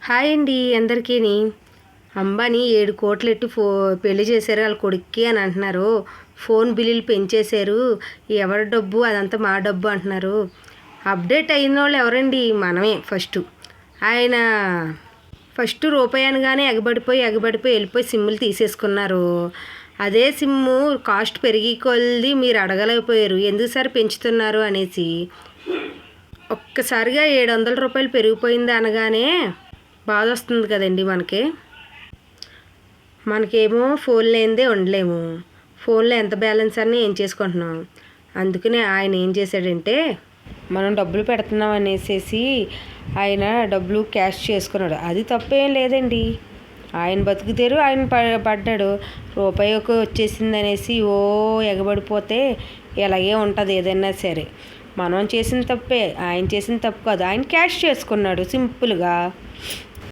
Hi అండి అందరికీని. అంబానీ 7 కోట్లు ఎట్టి పెళ్లి చేశారు వాళ్ళ కొడుక్కి అని అంటున్నారు. ఫోన్ బిల్లులు పెంచేశారు. ఎవరి డబ్బు అదంతా మా డబ్బు అంటున్నారు. అప్డేట్ అయిన వాళ్ళు ఎవరండి? మనమే ఆయన రూపాయి అనగానే ఎగబడిపోయి వెళ్ళిపోయి సిమ్ములు తీసేసుకున్నారు. అదే సిమ్ము కాస్ట్ పెరిగి కొలిది మీరు అడగలేకపోయారు ఎందుకు సార్ పెంచుతున్నారు అనేసి. ఒక్కసారిగా 700 రూపాయలు పెరిగిపోయింది అనగానే బాధ వస్తుంది కదండి మనకేమో ఫోన్ లేనిదే ఉండలేము. ఫోన్లో ఎంత బ్యాలెన్స్ అన్నీ ఏం చేసుకుంటున్నాం. అందుకనే ఆయన ఏం చేశాడంటే మనం డబ్బులు పెడుతున్నాం అనేసి ఆయన డబ్బులు క్యాష్ చేసుకున్నాడు. అది తప్పేం లేదండి. ఆయన బతుకుతారు, ఆయన పడ్డాడు. రూపాయి వచ్చేసింది అనేసి ఎగబడిపోతే ఎలాగే ఉంటుంది ఏదైనా సరే. మనం చేసిన తప్పే, ఆయన చేసిన తప్పు కాదు. ఆయన క్యాష్ చేసుకున్నాడు సింపుల్గా.